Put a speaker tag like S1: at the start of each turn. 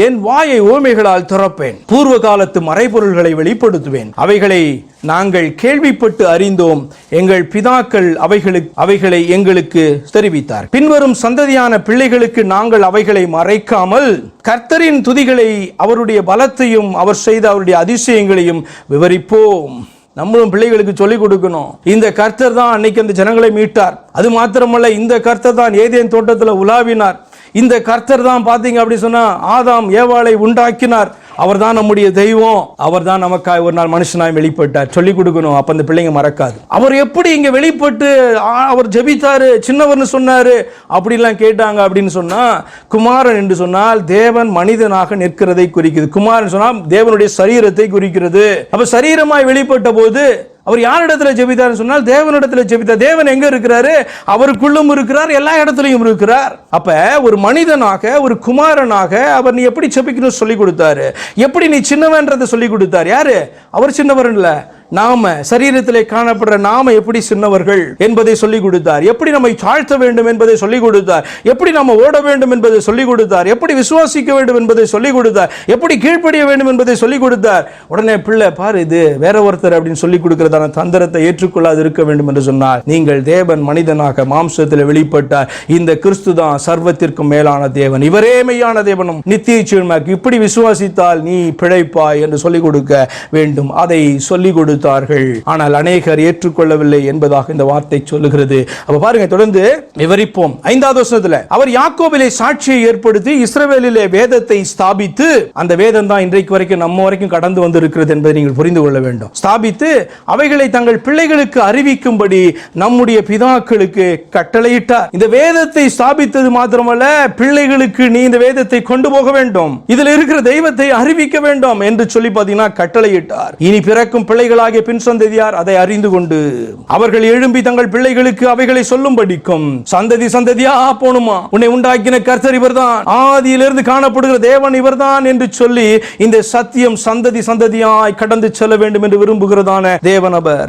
S1: என் வாயை ஓமைகளால் திறப்பேன், பூர்வ காலத்து மறைபொருள்களை வெளிப்படுத்துவேன். அவைகளை நாங்கள் கேள்விப்பட்டு அறிந்தோம், எங்கள் பிதாக்கள் அவைகளை எங்களுக்கு தெரிவித்தார். பின்வரும் சந்ததியான பிள்ளைகளுக்கு நாங்கள் அவைகளை மறைக்காமல் கர்த்தரின் துதிகளை, அவருடைய பலத்தையும் அவர் செய்த அவருடைய அதிசயங்களையும் விவரிப்போம். நம்மளும் பிள்ளைகளுக்கு சொல்லிக் கொடுக்கணும். இந்த கர்த்தர் தான் அன்னைக்கு அந்த ஜனங்களை மீட்டார். அது மாத்திரமல்ல, இந்த கர்த்தர் தான் ஏதேன் தோட்டத்தில் உலாவினார். இந்த கர்த்தர் தான் பாத்தீங்க அப்படி சொன்னா ஆதாம் ஏவாளை உண்டாக்கினார். அவர் தான் நம்முடைய தெய்வம். அவர் தான் நமக்காக ஒரு நாள் மனுஷனாய் வெளிப்பட்டார். சொல்லிக் கொடுக்கணும். அப்ப அந்த பிள்ளைங்க மறக்காது. அவர் எப்படி இங்க வெளிப்பட்டு அவர் ஜெபித்தாரு, சின்னவர்னு சொன்னாரு அப்படிலாம் கேட்டாங்க அப்படின்னு சொன்னா, குமாரன் என்று சொன்னால் தேவன் மனிதனாக நிற்கிறதை குறிக்கிறது. குமாரன் சொன்னால் தேவனுடைய சரீரத்தை குறிக்கிறது. அப்ப சரீரமாய் வெளிப்பட்ட போது அவர் யாரிடத்துல ஜெபித்தார் சொன்னால் தேவனிடத்துல ஜெபித்தார். தேவன் எங்க இருக்கிறாரு? அவருக்குள்ளும் இருக்கிறார், எல்லா இடத்துலையும் இருக்கிறார். அப்ப ஒரு மனிதனாக, ஒரு குமாரனாக அவர் நீ எப்படி ஜெபிக்கணும் சொல்லி கொடுத்தாரு. எப்படி நீ சின்னவன்றதை சொல்லி கொடுத்தார். யாரு? அவர் சின்னவர் இல்ல, நாம சரீரத்திலே காணப்படுற நாம எப்படி சின்னவர்கள் என்பதை சொல்லிக் கொடுத்தார். எப்படி நம்மை தாழ்த்த வேண்டும் என்பதை சொல்லிக் கொடுத்தார். எப்படி நாம ஓட வேண்டும் என்பதை சொல்லிக் கொடுத்தார். எப்படி விசுவாசிக்க வேண்டும் என்பதை சொல்லிக் கொடுத்தார். எப்படி கீழ்ப்படிய வேண்டும் என்பதை சொல்லிக் கொடுத்தார். உடனே பிள்ளை பாரு இது வேற ஒருத்தர் அப்படின்னு சொல்லிக் கொடுக்கிறதான தந்திரத்தை ஏற்றுக்கொள்ளாது இருக்க வேண்டும் என்று சொன்னார். நீங்கள் தேவன் மனிதனாக மாம்சத்தில் வெளிப்பட்டார். இந்த கிறிஸ்து தான் சர்வத்திற்கும் மேலான தேவன், இவரே மெய்யான தேவனும் நித்திய ஜீவனுமாக்கி, இப்படி விசுவாசித்தால் நீ பிழைப்பாய் என்று சொல்லிக் கொடுக்க வேண்டும். அதை சொல்லிக் கொடுத்தார்கள். ஆனால் அநேகர் ஏற்றுக்கொள்ளவில்லை என்பதாக இந்த வார்த்தை சொல்லுகிறது. அப்ப பாருங்க, தொடர்ந்து விவரிப்போம். 5வது வசனத்துல அவர் யாக்கோபிலே சாட்சியை ஏற்படுத்தி இஸ்ரவேலிலே வேதத்தை ஸ்தாபித்து, அந்த வேதம் தான் இன்றைக்கு வரைக்கும் நம்ம வரைக்கும் கடந்து வந்து இருக்கிறது என்பதை நீங்கள் புரிந்து கொள்ள வேண்டும். ஸ்தாபித்து அவைகளை தங்கள் பிள்ளைகளுக்கு அறிவிக்கும்படி நம்முடைய பிதாக்களுக்கு கட்டளையிட்டார். இந்த வேதத்தை ஸ்தாபித்தது மாத்திரமல்ல, பிள்ளைகளுக்கு நீ இந்த வேதத்தை கொண்டு போக வேண்டும், இதில் இருக்கிற தெய்வத்தை அறிவிக்க வேண்டும் என்று சொல்லி பார்த்தீங்கன்னா கட்டளையிட்டார். இனி பிறக்கும் பிள்ளைகளாக பின் சந்ததியார் அதை அறிந்து கொண்டு அவர்கள் எழும்பி தங்கள் பிள்ளைகளுக்கு அவைகளை சொல்லும்படிக்கும் சந்ததி சந்ததியா போணுமா, உன்னை உண்டாக்கின கர்த்தர் இவர்தான், ஆதியிலிருந்து காணப்படுகிற தேவன் இவர்தான் என்று சொல்லி இந்த சத்தியம் சந்ததி சந்ததியாய் கடந்து செல்ல வேண்டும் என்று விரும்புகிறதான தேவன் அவர்.